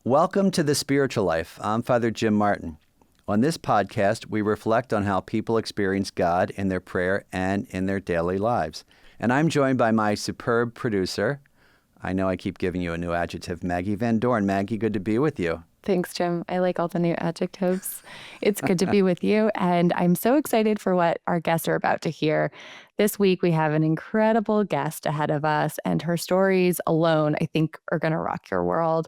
Welcome to The Spiritual Life. I'm Father Jim Martin. On this podcast, we reflect on how people experience God in their prayer and in their daily lives. And I'm joined by my superb producer. I know I keep giving you a new adjective, Maggie Van Dorn. Maggie, good to be with you. Thanks, Jim. I like all the new adjectives. It's good to be with you. And I'm so excited for what our guests are about to hear. This week, we have an incredible guest ahead of us, and her stories alone, I think, are going to rock your world.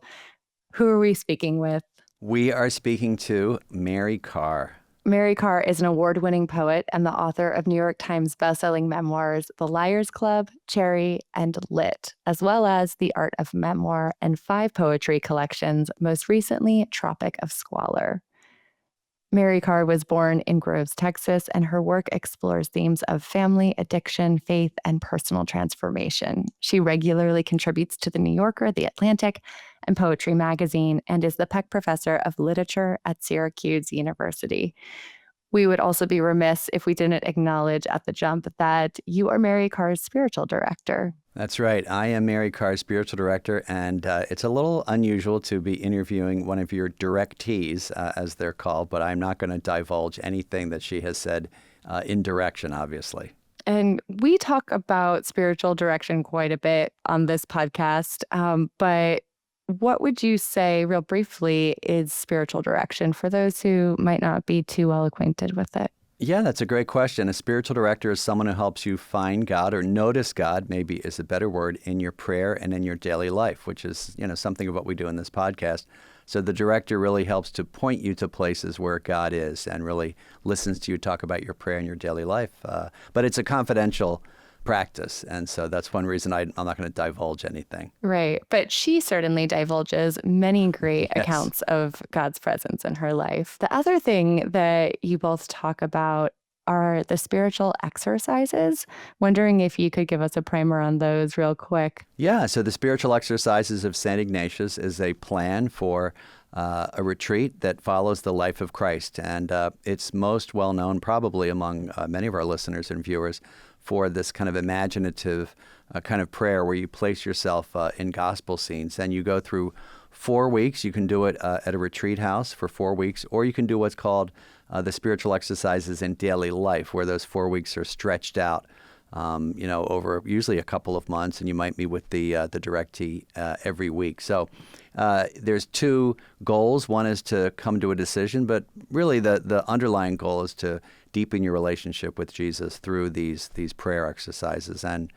Who are we speaking with? We are speaking to Mary Karr. Mary Karr is an award-winning poet and the author of New York Times bestselling memoirs, The Liars Club, Cherry, and Lit, as well as The Art of Memoir and 5 poetry collections, most recently Tropic of Squalor. Mary Karr was born in Groves, Texas, and her work explores themes of family, addiction, faith, and personal transformation. She regularly contributes to The New Yorker, The Atlantic, and Poetry Magazine, and is the Peck Professor of Literature at Syracuse University. We would also be remiss if we didn't acknowledge at the jump that you are Mary Karr's spiritual director. That's right. I am Mary Karr's spiritual director, and it's a little unusual to be interviewing one of your directees, as they're called, but I'm not going to divulge anything that she has said in direction, obviously. And we talk about spiritual direction quite a bit on this podcast, but what would you say, real briefly, is spiritual direction for those who might not be too well acquainted with it? Yeah, that's a great question. A spiritual director is someone who helps you find God or notice God, maybe is a better word, in your prayer and in your daily life, which is, something of what we do in this podcast. So the director really helps to point you to places where God is and really listens to you talk about your prayer and your daily life. But it's a confidential practice. And so that's one reason I'm not going to divulge anything. Right. But she certainly divulges many great Yes. accounts of God's presence in her life. The other thing that you both talk about are the spiritual exercises. Wondering if you could give us a primer on those real quick. Yeah. So the spiritual exercises of St. Ignatius is a plan for a retreat that follows the life of Christ. And it's most well known probably among many of our listeners and viewers for this kind of imaginative kind of prayer where you place yourself in gospel scenes and you go through 4 weeks. You can do it at a retreat house for 4 weeks, or you can do what's called the spiritual exercises in daily life, where those 4 weeks are stretched out, over usually a couple of months, and you might meet with the directee every week. So there's 2 goals. One is to come to a decision, but really the underlying goal is to deepen your relationship with Jesus through these prayer exercises. And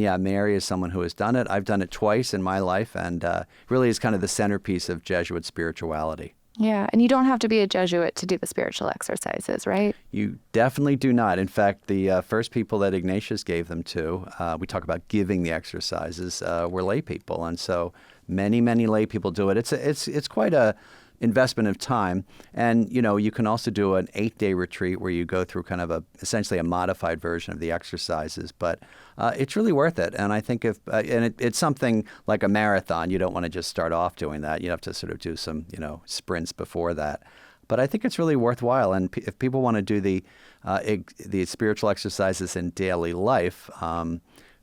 yeah, Mary is someone who has done it. I've done it twice in my life, and really is kind of the centerpiece of Jesuit spirituality. Yeah, and you don't have to be a Jesuit to do the spiritual exercises, right? You definitely do not. In fact, the first people that Ignatius gave them to, we talk about giving the exercises, were lay people. And so many, many lay people do it. It's quite a investment of time. And, you can also do an 8-day retreat where you go through kind of essentially a modified version of the exercises. But it's really worth it. And I think it's something like a marathon. You don't want to just start off doing that. You have to sort of do some, sprints before that. But I think it's really worthwhile. And if people want to do the spiritual exercises in daily life,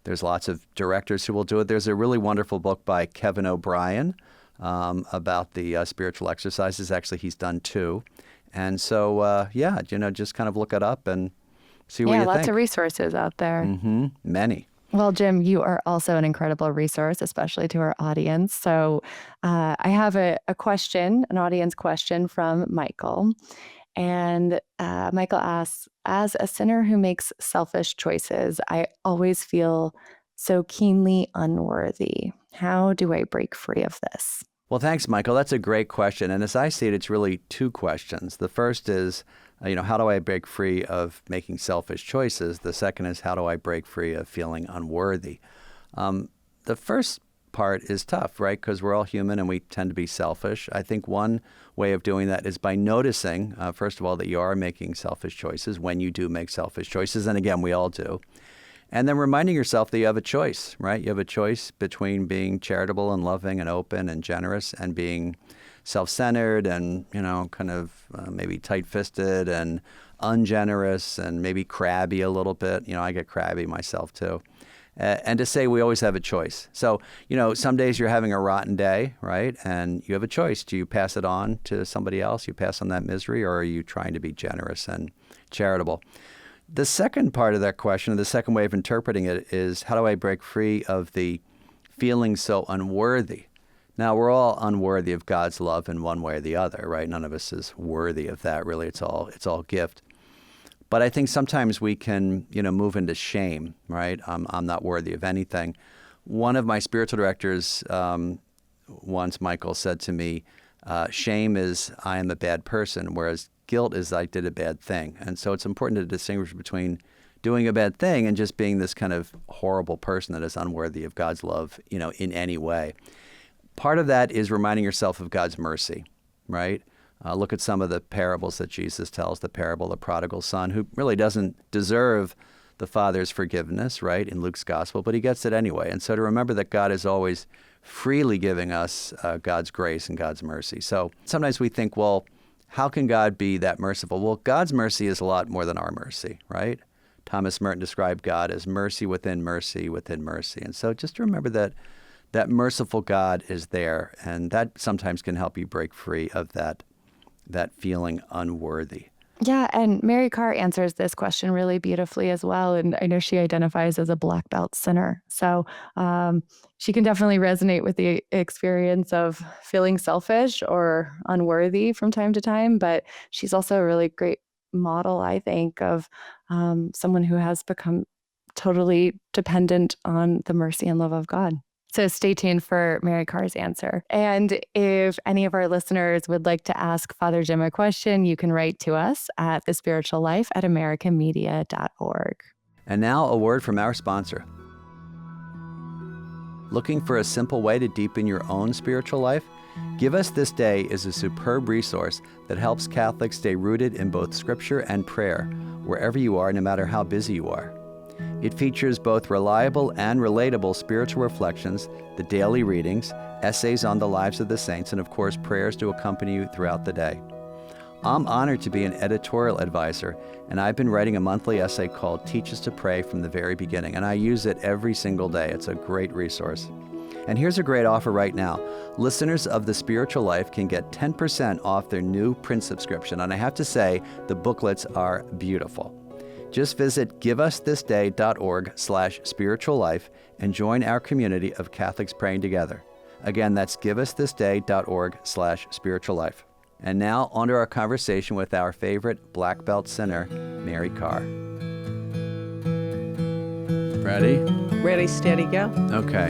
there's lots of directors who will do it. There's a really wonderful book by Kevin O'Brien about the spiritual exercises. Actually, he's done 2. And so, just kind of look it up and see what you think. Yeah, lots of resources out there. Mm-hmm. Many. Well, Jim, you are also an incredible resource, especially to our audience. So I have a question, an audience question from Michael. And Michael asks, as a sinner who makes selfish choices, I always feel so keenly unworthy. How do I break free of this? Well, thanks, Michael. That's a great question. And as I see it, it's really 2 questions. The first is, how do I break free of making selfish choices? The second is, how do I break free of feeling unworthy? The first part is tough, right? Because we're all human and we tend to be selfish. I think one way of doing that is by noticing, first of all, that you are making selfish choices when you do make selfish choices. And again, we all do. And then reminding yourself that you have a choice, right? You have a choice between being charitable and loving and open and generous and being self-centered and, kind of maybe tight-fisted and ungenerous and maybe crabby a little bit. I get crabby myself too. and to say we always have a choice. So, some days you're having a rotten day, right? And you have a choice. Do you pass it on to somebody else? You pass on that misery, or are you trying to be generous and charitable? The second part of that question, the second way of interpreting it, is how do I break free of the feeling so unworthy? Now, we're all unworthy of God's love in one way or the other, right? None of us is worthy of that, really. It's all gift. But I think sometimes we can, move into shame, right? I'm not worthy of anything. One of my spiritual directors once, Michael, said to me, shame is I am a bad person, whereas guilt is I did a bad thing. And so it's important to distinguish between doing a bad thing and just being this kind of horrible person that is unworthy of God's love, in any way. Part of that is reminding yourself of God's mercy, right? Look at some of the parables that Jesus tells, the parable of the prodigal son, who really doesn't deserve the Father's forgiveness, right, in Luke's gospel, but he gets it anyway. And so to remember that God is always freely giving us God's grace and God's mercy. So sometimes we think, well, how can God be that merciful? Well, God's mercy is a lot more than our mercy, right? Thomas Merton described God as mercy within mercy within mercy. And so just remember that merciful God is there, and that sometimes can help you break free of that feeling unworthy. Yeah, and Mary Karr answers this question really beautifully as well. And I know she identifies as a black belt sinner. So she can definitely resonate with the experience of feeling selfish or unworthy from time to time. But she's also a really great model, I think, of someone who has become totally dependent on the mercy and love of God. So stay tuned for Mary Karr's answer. And if any of our listeners would like to ask Father Jim a question, you can write to us at thespirituallife@americanmedia.org. And now a word from our sponsor. Looking for a simple way to deepen your own spiritual life? Give Us This Day is a superb resource that helps Catholics stay rooted in both Scripture and prayer, wherever you are, no matter how busy you are. It features both reliable and relatable spiritual reflections, the daily readings, essays on the lives of the saints, and of course, prayers to accompany you throughout the day. I'm honored to be an editorial advisor, and I've been writing a monthly essay called Teach Us to Pray from the very beginning, and I use it every single day. It's a great resource. And here's a great offer right now. Listeners of The Spiritual Life can get 10% off their new print subscription, and I have to say, the booklets are beautiful. Just visit giveusthisday.org/spirituallife and join our community of Catholics praying together. Again, that's giveusthisday.org/spirituallife. And now, on to our conversation with our favorite black belt sinner, Mary Karr. Ready? Ready, steady, go. Okay.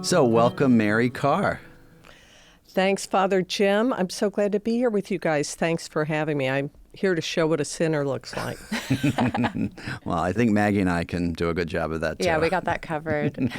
So, welcome, Mary Karr. Thanks, Father Jim. I'm so glad to be here with you guys. Thanks for having me. I'm here to show what a sinner looks like. Well, I think Maggie and I can do a good job of that, too. Yeah, we got that covered.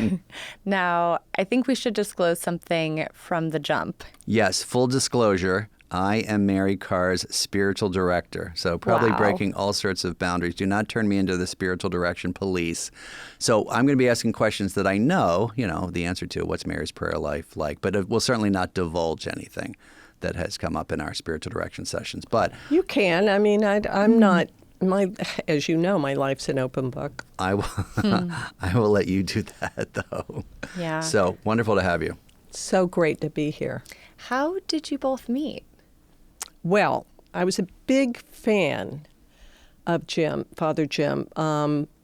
Now, I think we should disclose something from the jump. Yes, full disclosure, I am Mary Karr's spiritual director, so probably breaking all sorts of boundaries. Do not turn me into the spiritual direction police. So I'm going to be asking questions that I know, the answer to. What's Mary's prayer life like? But it will certainly not divulge anything that has come up in our spiritual direction sessions. But you can. I mean, I'm not. As you know, my life's an open book. I will let you do that, though. Yeah. So wonderful to have you. So great to be here. How did you both meet? Well, I was a big fan of Father Jim,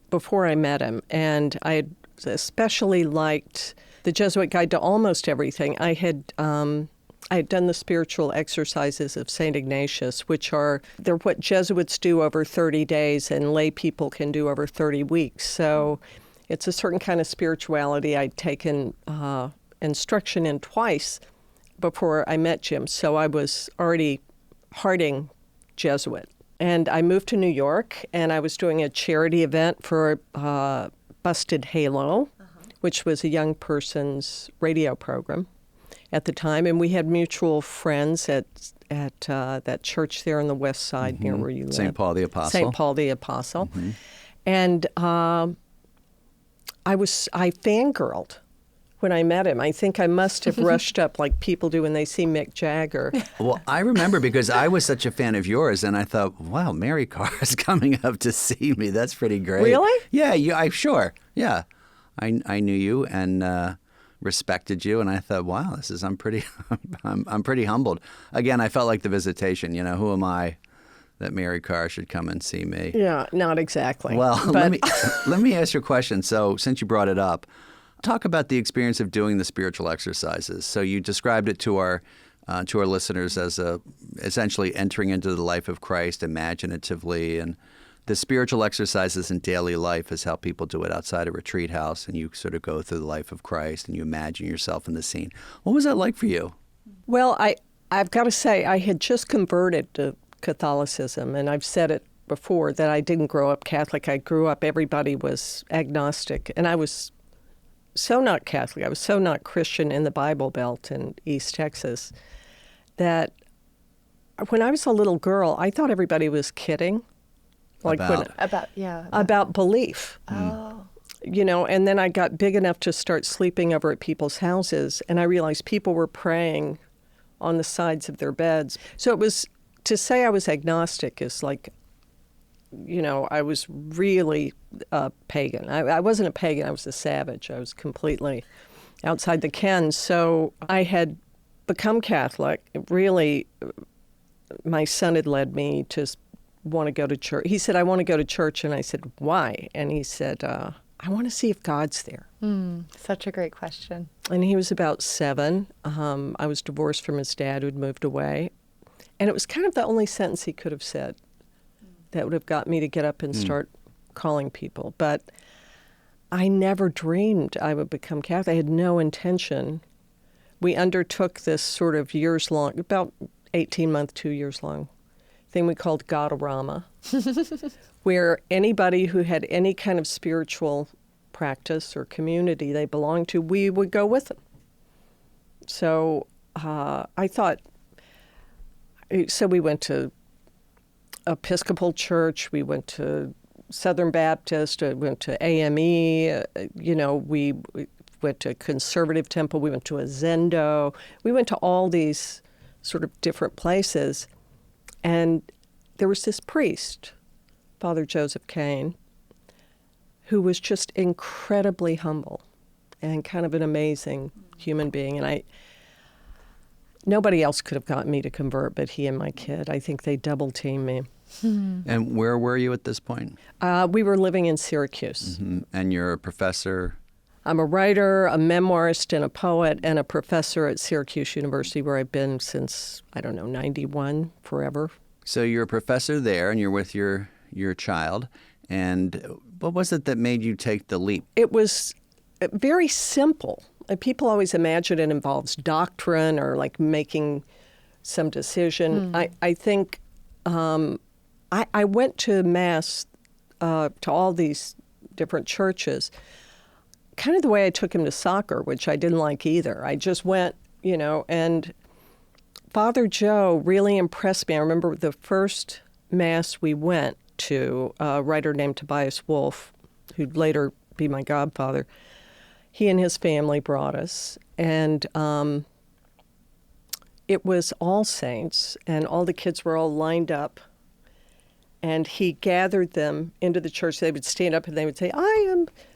before I met him, and I had especially liked the Jesuit Guide to Almost Everything. I had done the spiritual exercises of St. Ignatius, they're what Jesuits do over 30 days and lay people can do over 30 weeks. So it's a certain kind of spirituality I'd taken instruction in twice before I met Jim. So I was already Harding Jesuit. And I moved to New York, and I was doing a charity event for Busted Halo, which was a young person's radio program at the time. And we had mutual friends at that church there on the west side near where you live. St. Paul the Apostle. St. Paul the Apostle. And I fangirled when I met him. I think I must have rushed up like people do when they see Mick Jagger. Well, I remember because I was such a fan of yours, and I thought, wow, Mary Karr is coming up to see me. That's pretty great. Really? Yeah, I'm sure. Yeah, I knew you and respected you, and I thought, wow, I'm pretty I'm pretty humbled. Again, I felt like the visitation. Who am I that Mary Karr should come and see me? Yeah, not exactly. Well, but let me ask you a question. So, since you brought it up, talk about the experience of doing the spiritual exercises. So, you described it to our listeners as essentially entering into the life of Christ imaginatively, and the spiritual exercises in daily life is how people do it outside a retreat house, and you sort of go through the life of Christ and you imagine yourself in the scene. What was that like for you? Well, I've got to say, I had just converted to Catholicism, and I've said it before that I didn't grow up Catholic. I grew up, everybody was agnostic, and I was so not Catholic. I was so not Christian in the Bible Belt in East Texas that when I was a little girl, I thought everybody was kidding. About belief. Oh. And then I got big enough to start sleeping over at people's houses, and I realized people were praying on the sides of their beds. So it was, to say I was agnostic is like, I was really a pagan. I wasn't a pagan, I was a savage. I was completely outside the ken. So I had become Catholic. Really, my son had led me to want to go to church. He said, I want to go to church. And I said, why? And he said, I want to see if God's there. Such a great question. And he was about 7. I was divorced from his dad who'd moved away. And it was kind of the only sentence he could have said that would have got me to get up and start calling people. But I never dreamed I would become Catholic. I had no intention. We undertook this sort of years-long, about 18-month, 2 years long thing we called Godorama, where anybody who had any kind of spiritual practice or community they belonged to, we would go with them. So I thought, so we went to Episcopal Church, we went to Southern Baptist, we went to AME, we went to Conservative Temple, we went to a Zendo, we went to all these sort of different places. And there was this priest, Father Joseph Kane, who was just incredibly humble and kind of an amazing human being. And nobody else could have gotten me to convert but he and my kid. I think they double-teamed me. And where were you at this point? We were living in Syracuse. And you're a professor? I'm a writer, a memoirist, and a poet, and a professor at Syracuse University, where I've been since, 91, forever. So you're a professor there, and you're with your child. And what was it that made you take the leap? It was very simple. People always imagine it involves doctrine or like making some decision. I think I went to Mass, to all these different churches, kind of the way I took him to soccer, which I didn't like either. I just went, and Father Joe really impressed me. I remember the first Mass we went to, a writer named Tobias Wolff, who'd later be my godfather. He and his family brought us, and it was All Saints, and all the kids were all lined up, and he gathered them into the church. They would stand up and they would say,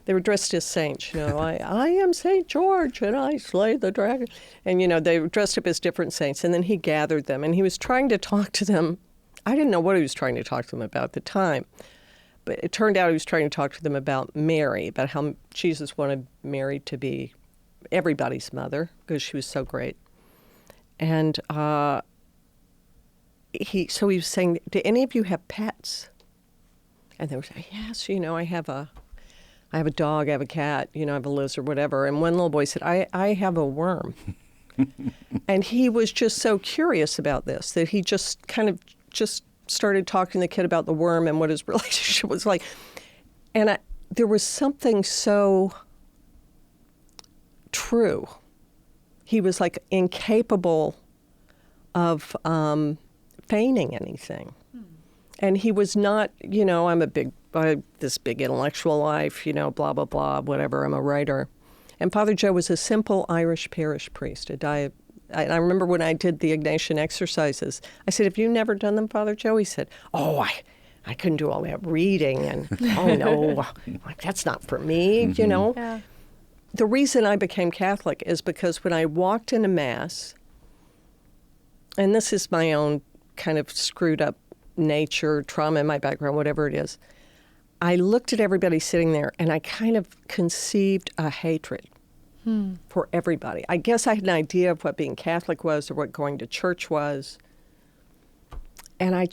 they were dressed as saints, I am St. George and I slayed the dragon. And, they were dressed up as different saints. And then he gathered them and he was trying to talk to them. I didn't know what he was trying to talk to them about at the time. But it turned out he was trying to talk to them about Mary, about how Jesus wanted Mary to be everybody's mother because she was so great. And he was saying, do any of you have pets? And they were saying, yes, I have a dog, I have a cat, I have a lizard, whatever. And one little boy said, I have a worm. And he was just so curious about this that he just kind of just started talking to the kid about the worm and what his relationship was like. And there was something so true. He was like incapable of feigning anything. And he was not, I'm this big intellectual life, blah, blah, blah, whatever, I'm a writer. And Father Joe was a simple Irish parish priest. I remember when I did the Ignatian exercises, I said, have you never done them, Father Joe? He said, I couldn't do all that reading, and oh no, like, that's not for me, you know. Yeah. The reason I became Catholic is because when I walked into Mass, and this is my own kind of screwed up nature, trauma in my background, whatever it is, I looked at everybody sitting there and I kind of conceived a hatred for everybody. I guess I had an idea of what being Catholic was or what going to church was. And I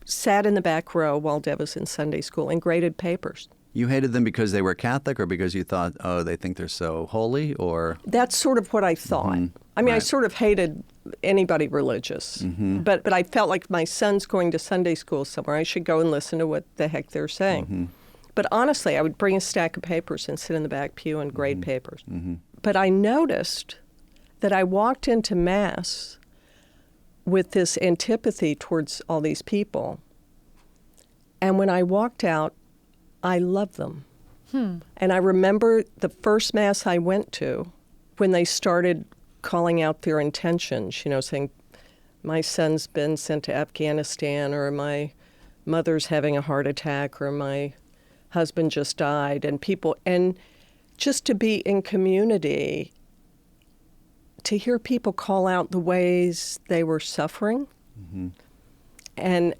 sat in the back row while Deb was in Sunday school and graded papers. You hated them because they were Catholic, or because you thought, oh, they think they're so holy, or? That's sort of what I thought. I mean, I Right. sort of hated anybody religious, but I felt like my son's going to Sunday school somewhere. I should go and listen to what the heck they're saying. But honestly, I would bring a stack of papers and sit in the back pew and grade papers. But I noticed that I walked into Mass with this antipathy towards all these people. And when I walked out, I loved them. And I remember the first Mass I went to when they started calling out their intentions, you know, saying, my son's been sent to Afghanistan, or my mother's having a heart attack, or my husband just died, and people, and just to be in community, to hear people call out the ways they were suffering, and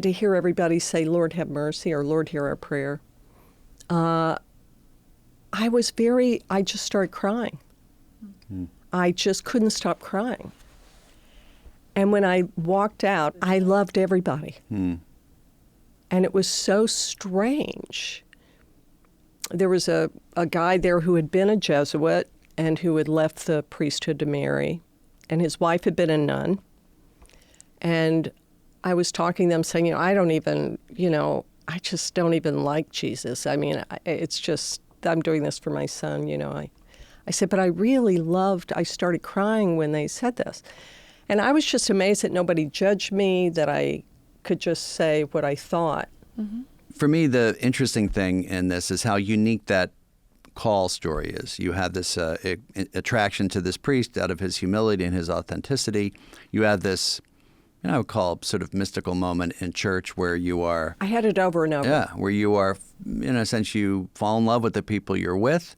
to hear everybody say, Lord, have mercy, or Lord, hear our prayer. I just started crying. I just couldn't stop crying. And when I walked out, I loved everybody. And it was so strange. There was a guy there who had been a Jesuit and who had left the priesthood to marry, and his wife had been a nun. And I was talking to them saying, you know, I just don't even like Jesus. I mean, it's just, I'm doing this for my son, you know. I said, but I started crying when they said this. And I was just amazed that nobody judged me, that I could just say what I thought. For me, the interesting thing in this is how unique that call story is. You have this attraction to this priest out of his humility and his authenticity. You have this, I would call sort of mystical moment in church where you are... I had it over and over. Yeah, where you are, in a sense, you fall in love with the people you're with.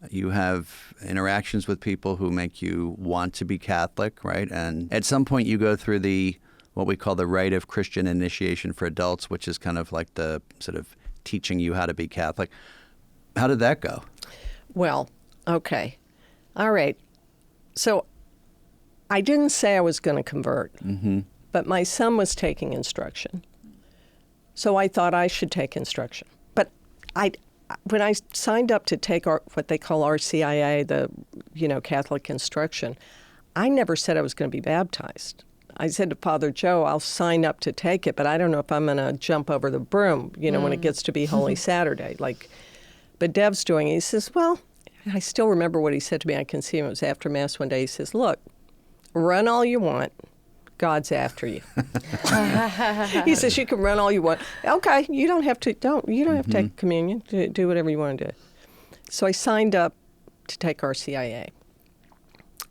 You have interactions with people who make you want to be Catholic, right? And at some point you go through what we call the rite of Christian initiation for adults, which is kind of like the sort of teaching you how to be Catholic. How did that go? Well, okay. All right. So I didn't say I was going to convert, but my son was taking instruction. So I thought I should take instruction. But when I signed up to take what they call RCIA, the Catholic instruction, I never said I was going to be baptized. I said to Father Joe, I'll sign up to take it, but I don't know if I'm going to jump over the broom, when it gets to be Holy Saturday. But Dev's doing it. He says, well, I still remember what he said to me. I can see him. It was after Mass one day. He says, look, run all you want. God's after you. He says, you can run all you want. Okay, you don't have to take communion. Do whatever you want to do. So I signed up to take RCIA.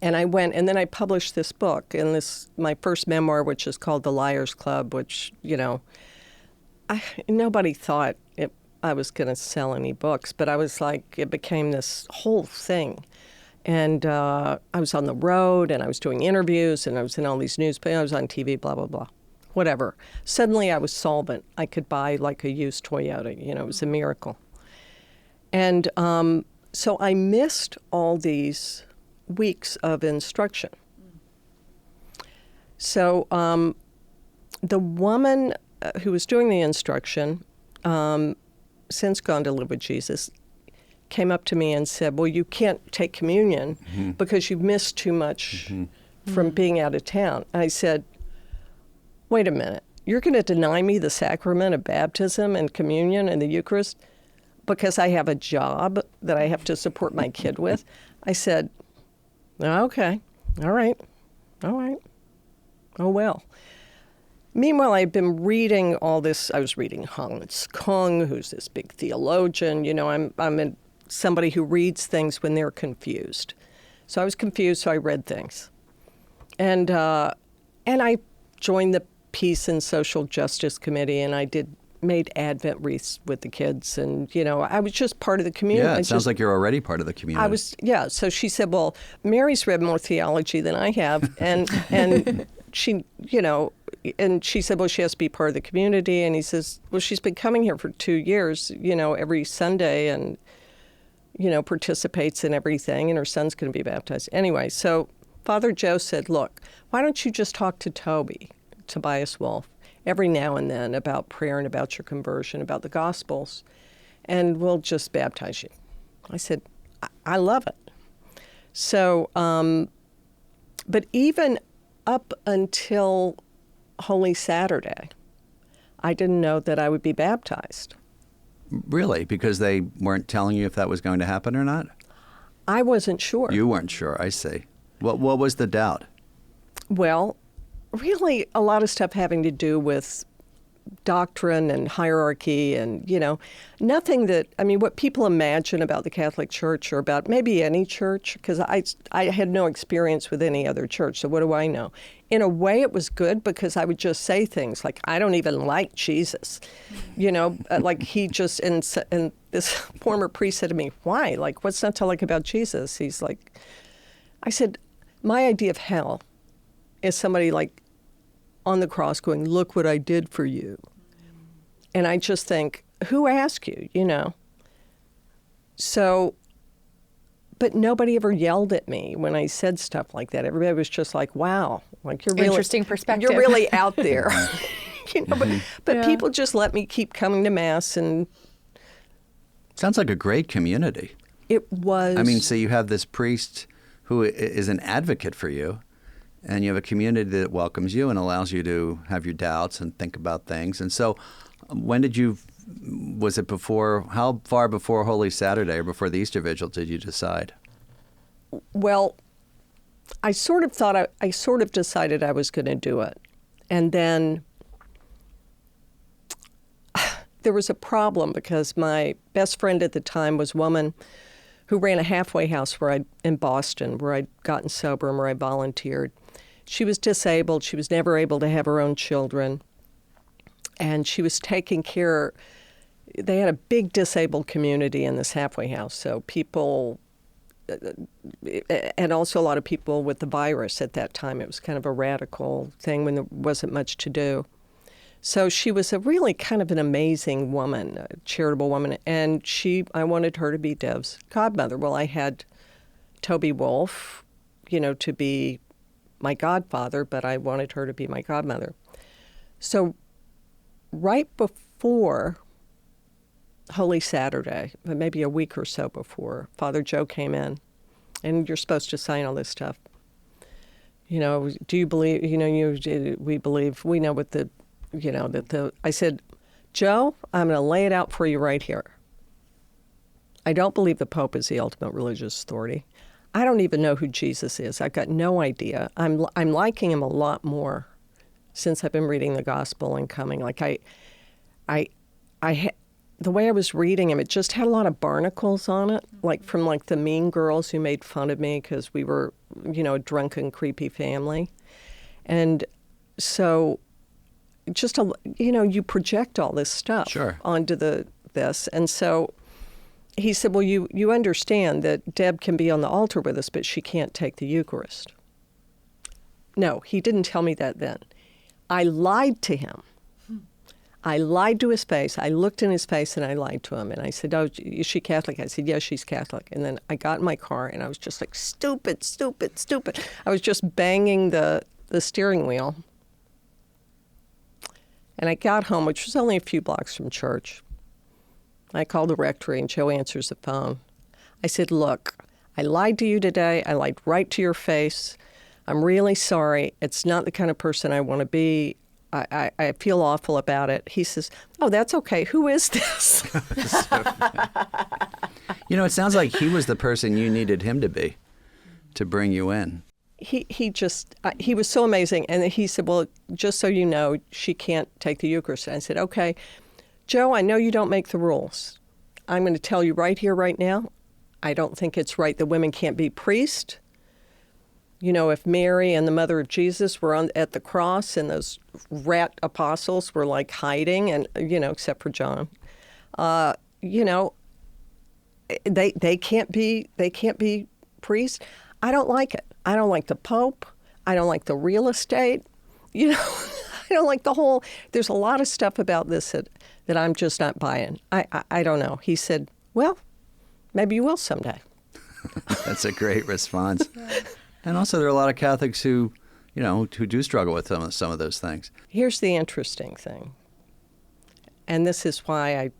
And I went, and then I published this book, and my first memoir, which is called The Liars Club, which, nobody thought I was going to sell any books, but I was like, it became this whole thing. And I was on the road, and I was doing interviews, and I was in all these newspapers, I was on TV, blah, blah, blah, whatever. Suddenly I was solvent. I could buy like a used Toyota, it was a miracle. And so I missed all these weeks of instruction. So the woman who was doing the instruction, since gone to live with Jesus, came up to me and said, well, you can't take communion because you've missed too much from being out of town. And I said, wait a minute, you're going to deny me the sacrament of baptism and communion and the Eucharist because I have a job that I have to support my kid with? I said, okay, all right, oh well. Meanwhile, I've been reading all this. I was reading Hans Kung, who's this big theologian. I'm somebody who reads things when they're confused. So I was confused, so I read things. And I joined the Peace and Social Justice Committee, and I made Advent wreaths with the kids, and I was just part of the community. Yeah, it sounds like you're already part of the community. I was, yeah. So she said, "Well, Mary's read more theology than I have," and she, and she said, "Well, she has to be part of the community." And he says, "Well, she's been coming here for 2 years, every Sunday, and participates in everything, and her son's going to be baptized anyway." So Father Joe said, "Look, why don't you just talk to Tobias Wolf, every now and then about prayer and about your conversion, about the Gospels, and we'll just baptize you." I said, I love it. So, but even up until Holy Saturday, I didn't know that I would be baptized. Really? Because they weren't telling you if that was going to happen or not? I wasn't sure. You weren't sure, I see. What was the doubt? Well, really a lot of stuff having to do with doctrine and hierarchy and, nothing that, what people imagine about the Catholic Church or about maybe any church, because I had no experience with any other church, so what do I know? In a way, it was good because I would just say things like, I don't even like Jesus, like he just, and this former priest said to me, why? Like, what's not to like about Jesus? He's like, I said, my idea of hell is somebody like on the cross going, look what I did for you. And I just think, who asked you, So, but nobody ever yelled at me when I said stuff like that. Everybody was just like, wow, like you're really interesting perspective. You're really out there. But people just let me keep coming to Mass, and Sounds like a great community. it was. So you have this priest who is an advocate for you, and you have a community that welcomes you and allows you to have your doubts and think about things. And so was it before, how far before Holy Saturday or before the Easter Vigil did you decide? Well, I sort of decided I was going to do it. And then there was a problem because my best friend at the time was a woman who ran a halfway house in Boston, where I'd gotten sober and where I volunteered. She was disabled. She was never able to have her own children. And she was taking care. They had a big disabled community in this halfway house. So people, and also a lot of people with the virus at that time. It was kind of a radical thing when there wasn't much to do. So she was a really kind of an amazing woman, a charitable woman. And I wanted her to be Dev's godmother. Well, I had Toby Wolf, to be my godfather, but I wanted her to be my godmother. So right before Holy Saturday, maybe a week or so before, Father Joe came in, and you're supposed to sign all this stuff. Do you believe, we believe, we know what I said, Joe, I'm going to lay it out for you right here. I don't believe the Pope is the ultimate religious authority. I don't even know who Jesus is. I've got no idea. I'm liking him a lot more since I've been reading the Gospel and coming. Like the way I was reading him, it just had a lot of barnacles on it, like from like the mean girls who made fun of me because we were, a drunken, creepy family. And so just, you project all this stuff onto this. And so he said, well, you understand that Deb can be on the altar with us, but she can't take the Eucharist. No, he didn't tell me that then. I lied to him. I lied to his face. I looked in his face and I lied to him. And I said, oh, is she Catholic? I said, yes, she's Catholic. And then I got in my car and I was just like, stupid, stupid, stupid. I was just banging the steering wheel. And I got home, which was only a few blocks from church. I called the rectory and Joe answers the phone. I said, look, I lied to you today. I lied right to your face. I'm really sorry. It's not the kind of person I want to be. I feel awful about it. He says, oh, that's okay. Who is this? It sounds like he was the person you needed him to be to bring you in. He was so amazing. And he said, well, just so you know, she can't take the Eucharist. And I said, okay, Joe, I know you don't make the rules. I'm going to tell you right here, right now, I don't think it's right that women can't be priests. if Mary and the mother of Jesus were at the cross and those rat apostles were like hiding, and, except for John, they can't be priests. I don't like it. I don't like the Pope. I don't like the real estate. I don't like the whole, there's a lot of stuff about this that I'm just not buying. I don't know. He said, well, maybe you will someday. That's a great response. And also there are a lot of Catholics who do struggle with some of those things. Here's the interesting thing. And this is why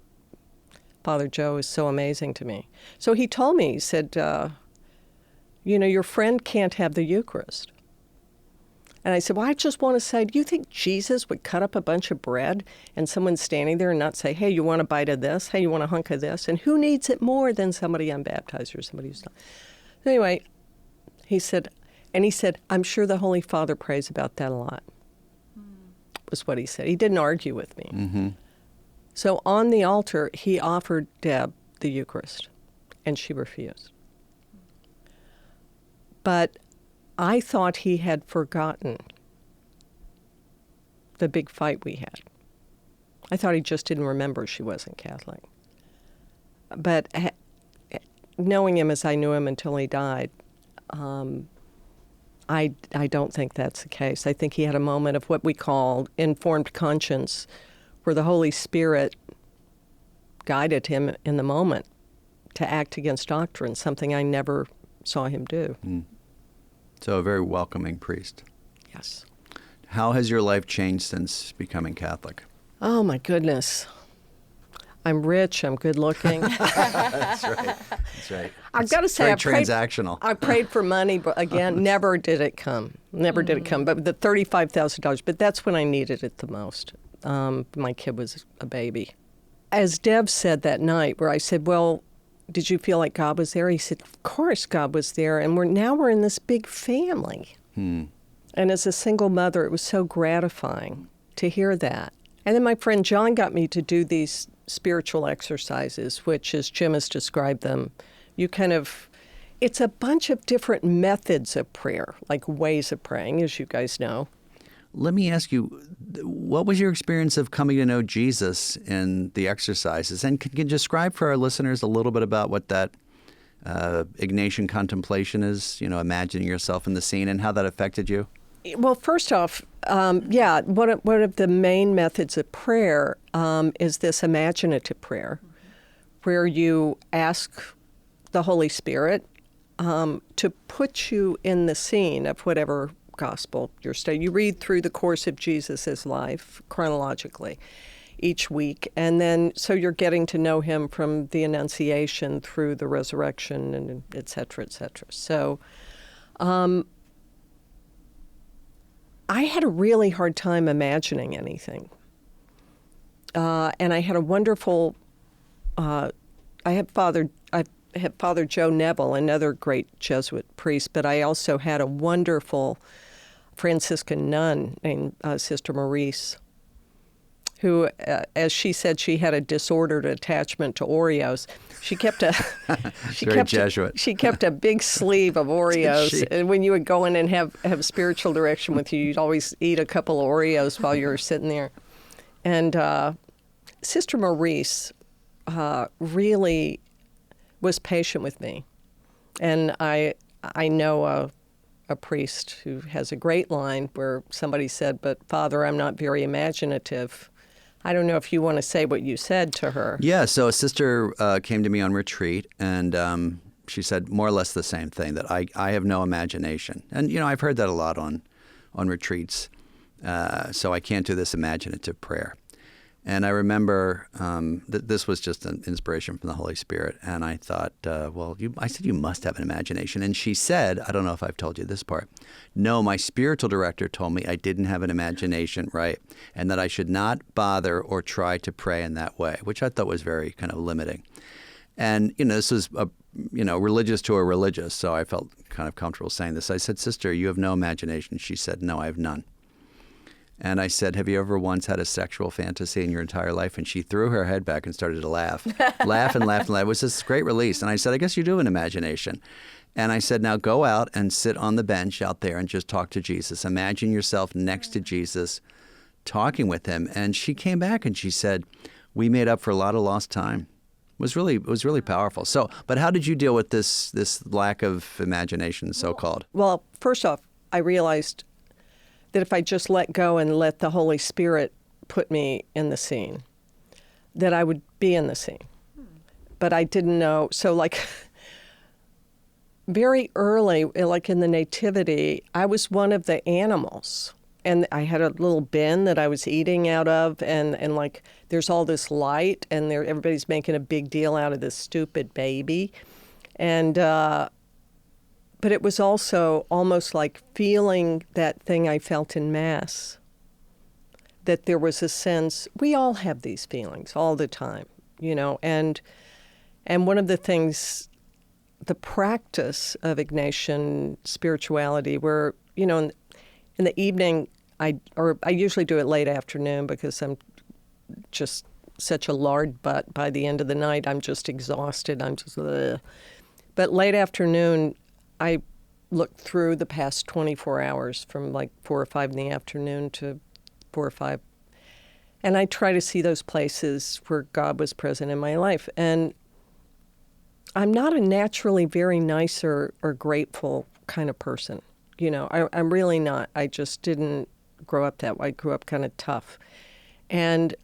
Father Joe is so amazing to me. So he told me, he said, your friend can't have the Eucharist. And I said, well, I just want to say, do you think Jesus would cut up a bunch of bread and someone's standing there and not say, hey, you want a bite of this? Hey, you want a hunk of this? And who needs it more than somebody unbaptized or somebody who's not? Anyway, he said, I'm sure the Holy Father prays about that a lot, was what he said. He didn't argue with me. Mm-hmm. So on the altar, he offered Deb the Eucharist, and she refused. But I thought he had forgotten the big fight we had. I thought he just didn't remember she wasn't Catholic. But knowing him as I knew him until he died, I don't think that's the case. I think he had a moment of what we call informed conscience, where the Holy Spirit guided him in the moment to act against doctrine, something I never saw him do. Mm. So a very welcoming priest. Yes. How has your life changed since becoming Catholic? Oh, my goodness. I'm rich. I'm good looking. That's right. That's right. I've got to say, transactional. I prayed for money, but again, never did it come. Never did it come. But the $35,000, but that's when I needed it the most. My kid was a baby. As Deb said that night, where I said, well, did you feel like God was there? He said, of course God was there. And we're in this big family. And as a single mother, it was so gratifying to hear that. And then my friend John got me to do these spiritual exercises, which, as Jim has described them, it's a bunch of different methods of prayer, like ways of praying, as you guys know. Let me ask you, what was your experience of coming to know Jesus in the exercises? And can you describe for our listeners a little bit about what that Ignatian contemplation is, imagining yourself in the scene, and how that affected you? Well, first off, one of the main methods of prayer is this imaginative prayer, where you ask the Holy Spirit to put you in the scene of whatever gospel you're studying. You read through the course of Jesus' life chronologically each week, and then so you're getting to know him from the Annunciation through the resurrection, and et cetera, et cetera. So I had a really hard time imagining anything. And I had a wonderful, I had Father Joe Neville, another great Jesuit priest, but I also had a wonderful Franciscan nun named Sister Maurice, who, as she said, she had a disordered attachment to Oreos. She kept a Jesuit. She kept a big sleeve of Oreos, and when you would go in and have spiritual direction with you, you'd always eat a couple of Oreos while you were sitting there. And Sister Maurice really was patient with me, and I know a priest who has a great line where somebody said, "But Father, I'm not very imaginative." I don't know if you want to say what you said to her. Yeah, so a sister came to me on retreat, and she said more or less the same thing, that I have no imagination. And, I've heard that a lot on retreats, so I can't do this imaginative prayer. And I remember that this was just an inspiration from the Holy Spirit. And I thought, I said, you must have an imagination. And she said, I don't know if I've told you this part, no, my spiritual director told me I didn't have an imagination, right? And that I should not bother or try to pray in that way, which I thought was very kind of limiting. And, this was, religious to a religious, so I felt kind of comfortable saying this. I said, Sister, you have no imagination. She said, no, I have none. And I said, have you ever once had a sexual fantasy in your entire life? And she threw her head back and started to laugh. Laugh and laugh and laugh. It was this great release. And I said, I guess you do have an imagination. And I said, now go out and sit on the bench out there and just talk to Jesus. Imagine yourself next to Jesus, talking with him. And she came back and she said, we made up for a lot of lost time. It was really powerful. So, but how did you deal with this lack of imagination, so-called? Well, first off, I realized that if I just let go and let the Holy Spirit put me in the scene, that I would be in the scene. But I didn't know. So like very early, like in the Nativity, I was one of the animals. And I had a little bin that I was eating out of, and like there's all this light, and everybody's making a big deal out of this stupid baby. And but it was also almost like feeling that thing I felt in Mass, that there was a sense, we all have these feelings all the time, you know, and one of the things, the practice of Ignatian spirituality, where, you know, in the evening, I usually do it late afternoon because I'm just such a lard butt. By the end of the night, I'm just exhausted. I'm just, ugh. But late afternoon, I look through the past 24 hours from like 4 or 5 in the afternoon to 4 or 5. And I try to see those places where God was present in my life. And I'm not a naturally very nice or grateful kind of person. You know, I'm really not. I just didn't grow up that way. I grew up kind of tough. And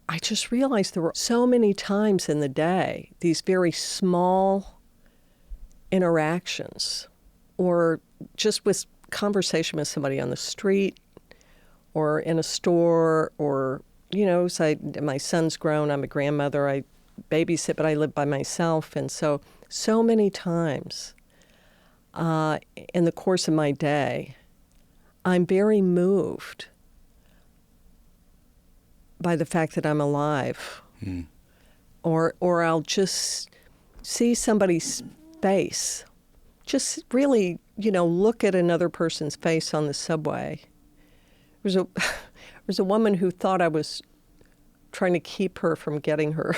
I just realized there were so many times in the day, these very small interactions, or just with conversation with somebody on the street or in a store, or, you know, so my son's grown, I'm a grandmother, I babysit, but I live by myself. And so many times in the course of my day, I'm very moved by the fact that I'm alive. Or I'll just see somebody's face, just really, you know, look at another person's face on the subway. There was a woman who thought I was trying to keep her from getting her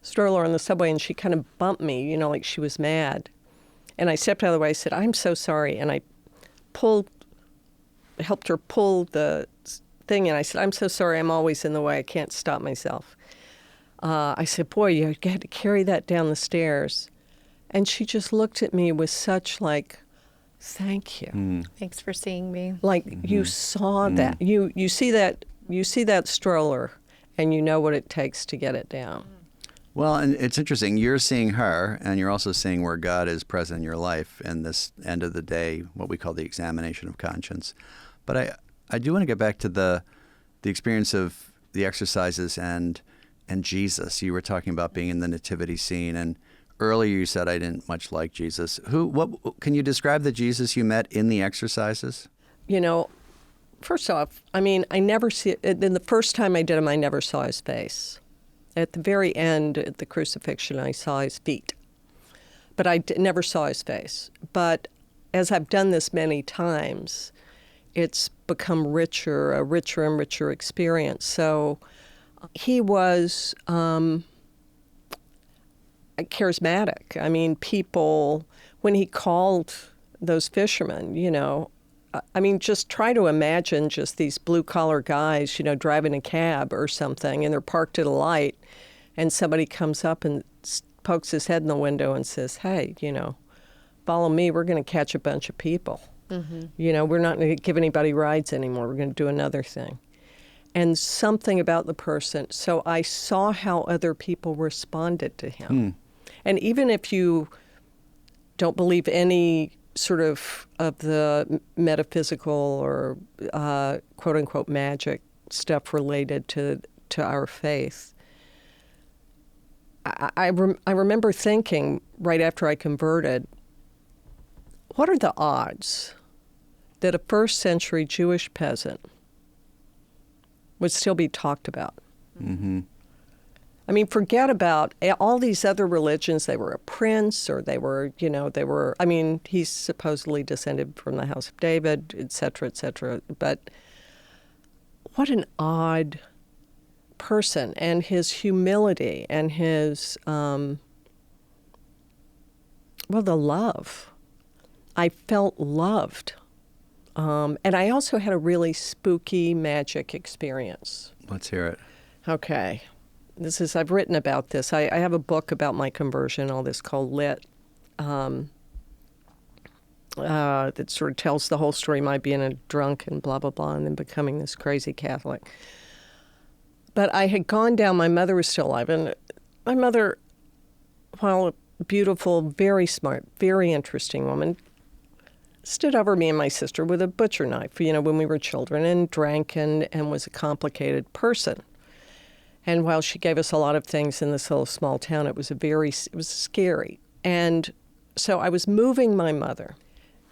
stroller on the subway, and she kind of bumped me, you know, like she was mad. And I stepped out of the way, I said, I'm so sorry. And I helped her pull the thing, and I said, I'm so sorry, I'm always in the way, I can't stop myself. I said, boy, you had to carry that down the stairs. And she just looked at me with such like, thank you. Thanks for seeing me. Like you saw that. You see that stroller, and you know what it takes to get it down. Well, and it's interesting. You're seeing her, and you're also seeing where God is present in your life in this end of the day, what we call the examination of conscience. But I do want to get back to the experience of the exercises and Jesus. You were talking about being in the nativity scene, and earlier you said I didn't much like Jesus. What can you describe the Jesus you met in the exercises? You know, first off, I mean, I never see it. Then the first time I did him, I never saw his face. At the very end, at the crucifixion, I saw his feet. But I never saw his face. But as I've done this many times, it's become a richer and richer experience. So he was charismatic. I mean, people, when he called those fishermen, you know, I mean, just try to imagine just these blue-collar guys, you know, driving a cab or something, and they're parked at a light, and somebody comes up and pokes his head in the window and says, hey, you know, follow me, we're going to catch a bunch of people. You know, we're not going to give anybody rides anymore. We're going to do another thing. And something about the person. So I saw how other people responded to him. And even if you don't believe any sort of the metaphysical or quote unquote magic stuff related to our faith, I remember thinking right after I converted, what are the odds that a first century Jewish peasant would still be talked about? I mean, forget about all these other religions. They were a prince, or they were, you know, I mean, he's supposedly descended from the house of David, et cetera, et cetera. But what an odd person, and his humility and his Well, the love. I felt loved. And I also had a really spooky magic experience. Let's hear it. Okay. I've written about this. I have a book about my conversion, all this called Lit, that sort of tells the whole story, my being a drunk and blah, blah, blah, and then becoming this crazy Catholic. But I had gone down, my mother was still alive, and my mother, while beautiful, very smart, very interesting woman, stood over me and my sister with a butcher knife, when we were children, and drank and was a complicated person. And while she gave us a lot of things in this little small town, it was scary. And so I was moving my mother.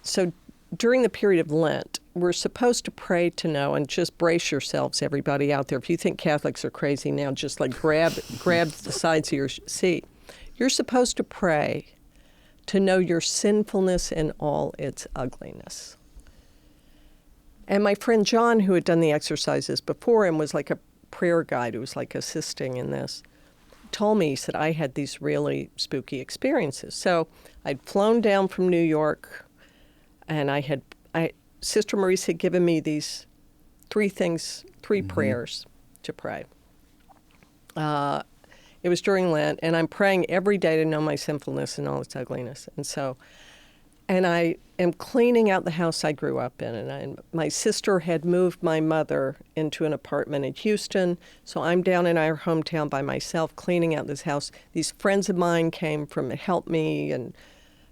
So during the period of Lent, we're supposed to pray to know, and just brace yourselves, everybody out there. If you think Catholics are crazy now, just like grab the sides of your seat. You're supposed to pray to know your sinfulness in all its ugliness. And my friend John, who had done the exercises before and was like a prayer guide who was like assisting in this, told me, he said, I had these really spooky experiences. So I'd flown down from New York, and Sister Maurice had given me these three prayers to pray. It was during Lent, and I'm praying every day to know my sinfulness and all its ugliness. And I am cleaning out the house I grew up in. And my sister had moved my mother into an apartment in Houston, so I'm down in our hometown by myself cleaning out this house. These friends of mine came from to help me, and,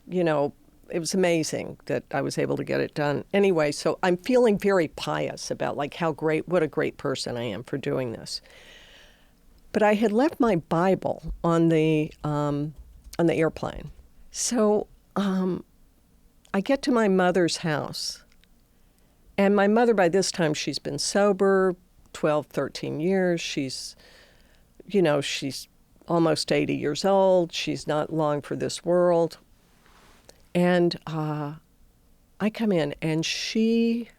it was amazing that I was able to get it done. Anyway, so I'm feeling very pious about what a great person I am for doing this. But I had left my Bible on the airplane. So I get to my mother's house, and my mother, by this time, she's been sober 12, 13 years. She's almost 80 years old. She's not long for this world. And I come in, and she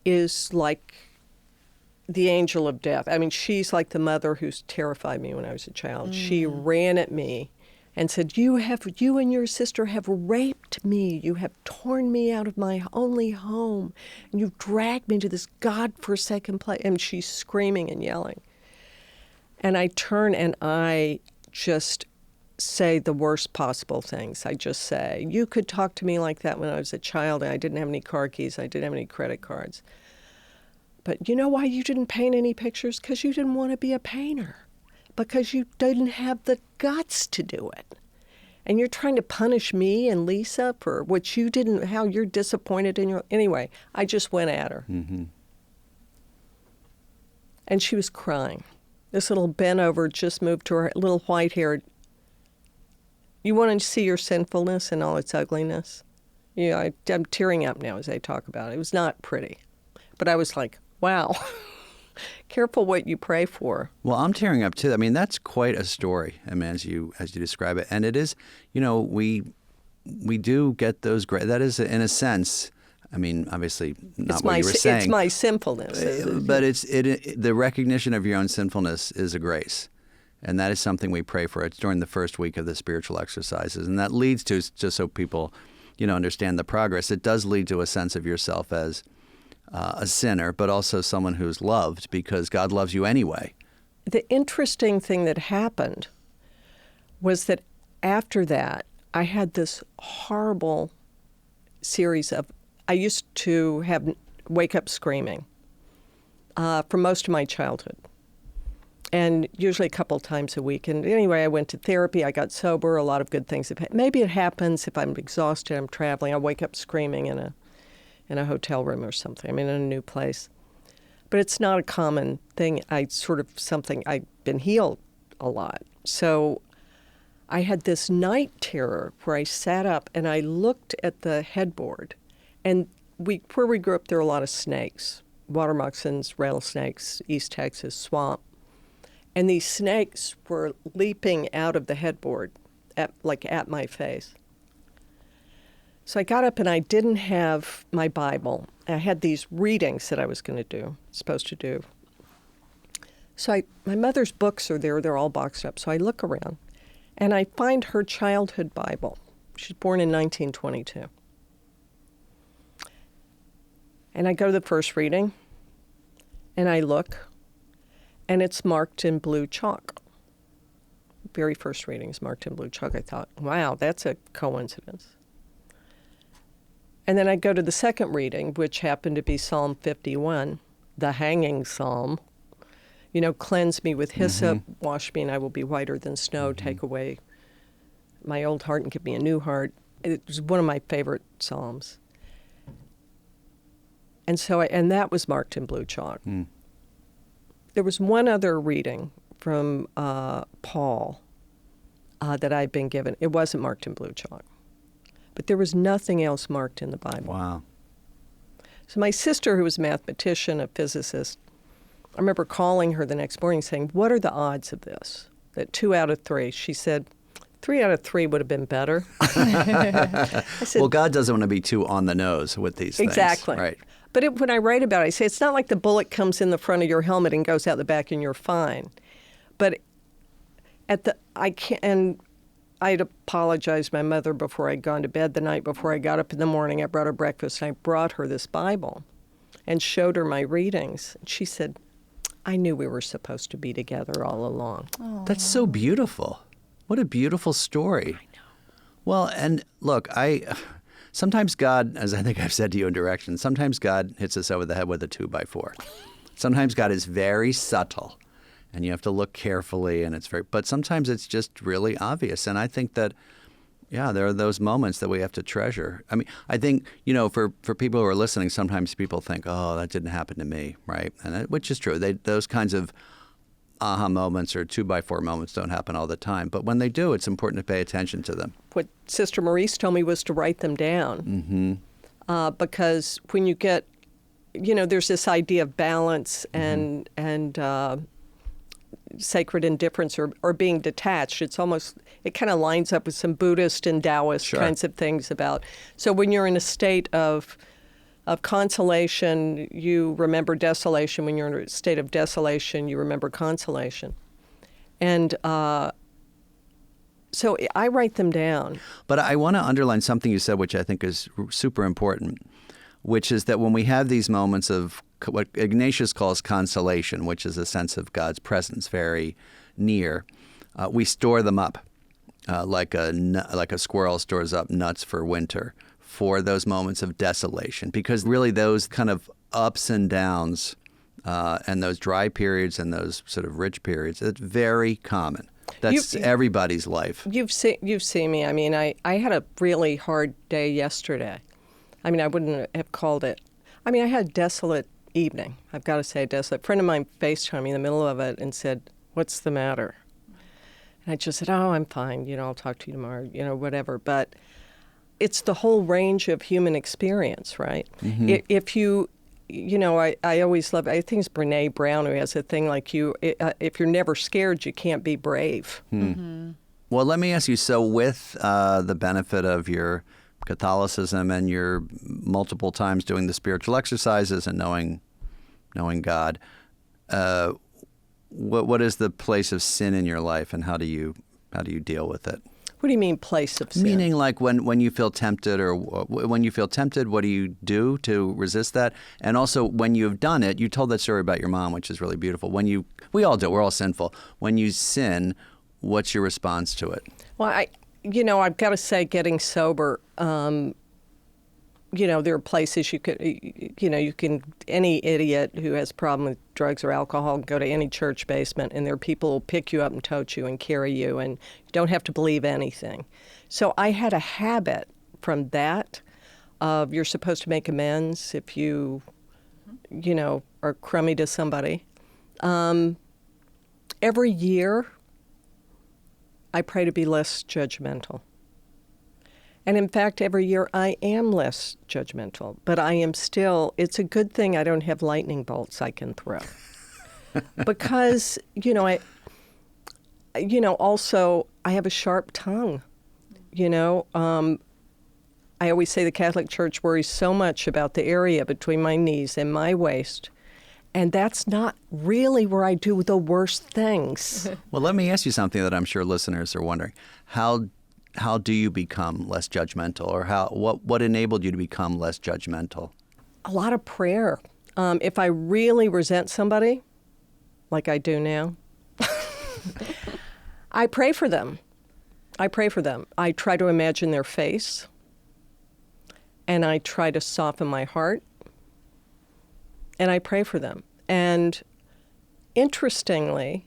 is like the angel of death. I mean, she's like the mother who's terrified me when I was a child. She ran at me and said, you and your sister have raped me. You have torn me out of my only home, and you've dragged me to this godforsaken place. And she's screaming and yelling. And I turn and I just say the worst possible things. I just say, you could talk to me like that when I was a child, and I didn't have any car keys. I didn't have any credit cards. But you know why you didn't paint any pictures? Because you didn't want to be a painter. Because you didn't have the guts to do it. And you're trying to punish me and Lisa for what you didn't, how you're disappointed in your... Anyway, I just went at her. Mm-hmm. And she was crying. This little bent over, just moved to her, little white-haired... You want to see your sinfulness and all its ugliness? I'm tearing up now as I talk about it. It was not pretty. But I was like, wow, careful what you pray for. Well, I'm tearing up too. I mean, that's quite a story. I mean, as you describe it, and it is, we do get those great. That is, in a sense, I mean, obviously not what you were saying. It's my sinfulness, but it's the recognition of your own sinfulness is a grace, and that is something we pray for. It's during the first week of the spiritual exercises, and that leads to, just so people, understand the progress. It does lead to a sense of yourself as a sinner, but also someone who's loved because God loves you anyway. The interesting thing that happened was that after that, I had this horrible series of, I used to wake up screaming for most of my childhood, and usually a couple times a week. And anyway, I went to therapy, I got sober, a lot of good things. Maybe it happens if I'm exhausted, I'm traveling, I wake up screaming in a hotel room or something. I'm in a new place. But it's not a common thing. I've been healed a lot. So I had this night terror where I sat up and I looked at the headboard. And where we grew up, there were a lot of snakes, water moccasins, rattlesnakes, East Texas, swamp. And these snakes were leaping out of the headboard at my face. So I got up and I didn't have my Bible. I had these readings that I was supposed to do. So my mother's books are there. They're all boxed up. So I look around And I find her childhood Bible. She's born in 1922. And I go to the first reading, and I look, and it's marked in blue chalk. Very first reading is marked in blue chalk. I thought, wow, that's a coincidence. And then I go to the second reading, which happened to be Psalm 51, the hanging psalm. Cleanse me with hyssop, wash me, and I will be whiter than snow, take away my old heart and give me a new heart. It was one of my favorite psalms. And and that was marked in blue chalk. There was one other reading from Paul that I'd been given. It wasn't marked in blue chalk. But there was nothing else marked in the Bible. Wow. So my sister, who was a mathematician, a physicist, I remember calling her the next morning saying, what are the odds of this? That 2 out of 3. She said, 3 out of 3 would have been better. I said, Well, God doesn't want to be too on the nose with these things. Exactly. Right. But when I write about it, I say it's not like the bullet comes in the front of your helmet and goes out the back and you're fine. But I'd apologized to my mother before I'd gone to bed the night before I got up in the morning. I brought her breakfast, and I brought her this Bible and showed her my readings. She said, I knew we were supposed to be together all along. That's so beautiful. What a beautiful story. I know. Well, and look, sometimes God, as I think I've said to you in directions, sometimes God hits us over the head with a 2x4. Sometimes God is very subtle, and you have to look carefully, and but sometimes it's just really obvious. And I think that, there are those moments that we have to treasure. I mean, I think, for people who are listening, sometimes people think, oh, that didn't happen to me, right? And which is true. Those kinds of aha moments or 2x4 moments don't happen all the time. But when they do, it's important to pay attention to them. What Sister Maurice told me was to write them down. Because when you get, there's this idea of balance and sacred indifference or being detached. It kind of lines up with some Buddhist and Taoist kinds of things about. So when you're in a state of consolation, you remember desolation. When you're in a state of desolation, you remember consolation. And so I write them down. But I want to underline something you said, which I think is super important, which is that when we have these moments of what Ignatius calls consolation, which is a sense of God's presence very near, we store them up like a squirrel stores up nuts for winter for those moments of desolation. Because really those kind of ups and downs and those dry periods and those sort of rich periods, it's very common. That's everybody's life. You've seen me. I mean, I had a really hard day yesterday. I mean, I wouldn't have called it. I mean, I had a desolate evening. I've got to say desolate. A friend of mine FaceTimed me in the middle of it and said, what's the matter? And I just said, oh, I'm fine. I'll talk to you tomorrow, whatever. But it's the whole range of human experience, right? If you, I always love, I think it's Brene Brown who has a thing like if you're never scared, you can't be brave. Well, let me ask you, so with the benefit of your Catholicism and your multiple times doing the spiritual exercises and knowing God, what is the place of sin in your life, and how do you deal with it? What do you mean place of sin? Meaning like when you feel tempted, or when you feel tempted, what do you do to resist that? And also when you've done it, you told that story about your mom, which is really beautiful. We all do, we're all sinful. When you sin, what's your response to it? Well, I've got to say, getting sober, there are places you can, any idiot who has a problem with drugs or alcohol can go to any church basement, and there are people who will pick you up and tote you and carry you, and you don't have to believe anything. So I had a habit from that of you're supposed to make amends if you are crummy to somebody. Every year, I pray to be less judgmental. And in fact, every year I am less judgmental, but I am still, it's a good thing I don't have lightning bolts I can throw. Because, also I have a sharp tongue. I always say the Catholic Church worries so much about the area between my knees and my waist. And that's not really where I do the worst things. Well, let me ask you something that I'm sure listeners are wondering. How do you become less judgmental, or what enabled you to become less judgmental? A lot of prayer. If I really resent somebody, like I do now, I pray for them. I try to imagine their face, and I try to soften my heart, and I pray for them. And interestingly,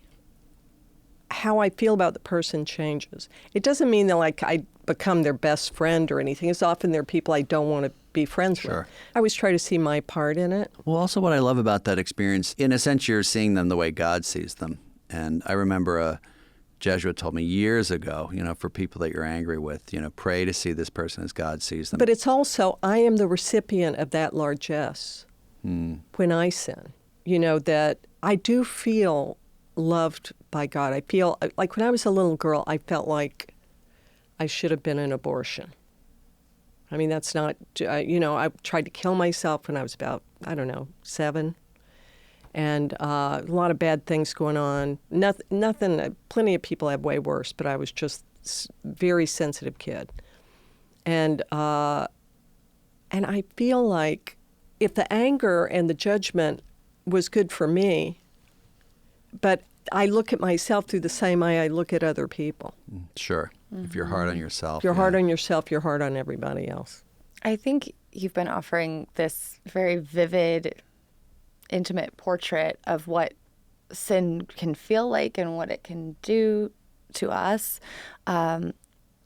how I feel about the person changes. It doesn't mean that I become their best friend or anything. It's often they're people I don't want to be friends with. I always try to see my part in it. Well, also what I love about that experience, in a sense, you're seeing them the way God sees them. And I remember a Jesuit told me years ago, for people that you're angry with, pray to see this person as God sees them. But it's also, I am the recipient of that largesse when I sin. That I do feel loved by God. I feel like when I was a little girl, I felt like I should have been an abortion. I mean, that's not, I tried to kill myself when I was about, 7. And a lot of bad things going on. Nothing, plenty of people have way worse, but I was just a very sensitive kid. And I feel like if the anger and the judgment was good for me, but I look at myself through the same eye I look at other people. Sure. If you're hard on yourself. If you're hard on yourself, you're hard on everybody else. I think you've been offering this very vivid, intimate portrait of what sin can feel like and what it can do to us. And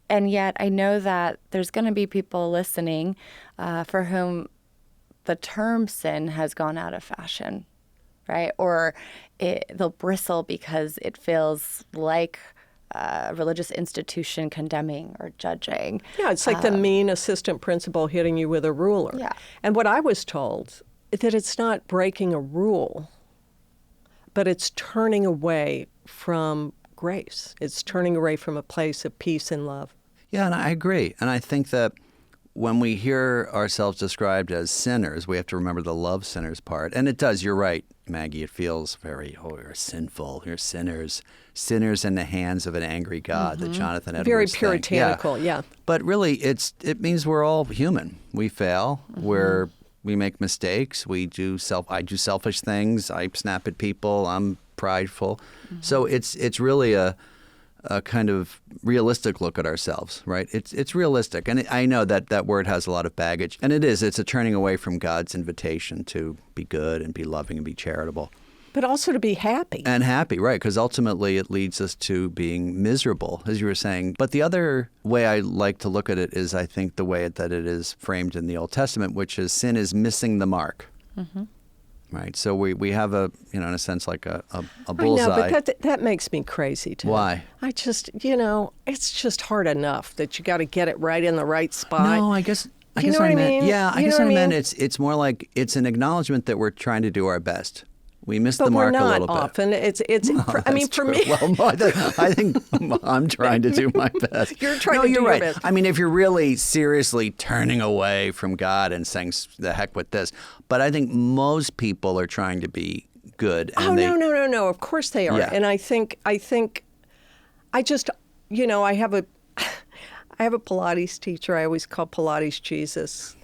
yet I know that there's going to be people listening for whom the term sin has gone out of fashion, right? Or they'll bristle because it feels like a religious institution condemning or judging. Yeah, it's like the mean assistant principal hitting you with a ruler. Yeah. And what I was told, that it's not breaking a rule, but it's turning away from grace. It's turning away from a place of peace and love. Yeah, and I agree. And I think that when we hear ourselves described as sinners, we have to remember the love sinners part. And it does, you're right, Maggie. It feels very, you're sinful, you're sinners in the hands of an angry God, that Jonathan Edwards Very thing. puritanical, yeah. But really, it means we're all human. We fail. We make mistakes. I do selfish things. I snap at people. I'm prideful. So it's really a kind of realistic look at ourselves, right? It's realistic. And I know that word has a lot of baggage. And it is. It's a turning away from God's invitation to be good and be loving and be charitable. But also to be happy. And happy, right, because ultimately it leads us to being miserable, as you were saying. But the other way I like to look at it is, I think, the way that it is framed in the Old Testament, which is sin is missing the mark. Right? So we have in a sense, like a bullseye. I know, but that makes me crazy, too. Why? I just, it's just hard enough that you got to get it right in the right spot. No, I guess you know what I mean? Yeah, I guess what I meant, it's more like it's an acknowledgement that we're trying to do our best. We miss the mark a little bit. But we're not often. No, I mean, for true. me. Well, I think I'm trying to do my best. You're trying to do your best. I mean, if you're really seriously turning away from God and saying, the heck with this. But I think most people are trying to be good. And No. Of course they are. Yeah. And I think I just, I have a Pilates teacher I always call Pilates Jesus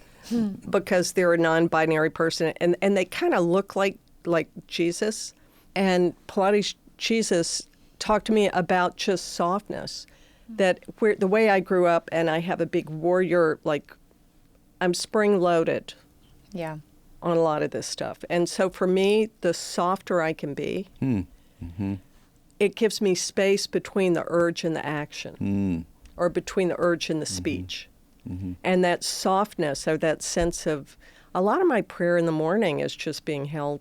because they're a non-binary person. And they kind of look like Jesus, and Pilates Jesus talked to me about just softness, that the way I grew up, and I have a big warrior, I'm spring-loaded on a lot of this stuff. And so for me, the softer I can be, it gives me space between the urge and the action, or between the urge and the speech. And that softness, or that sense of, a lot of my prayer in the morning is just being held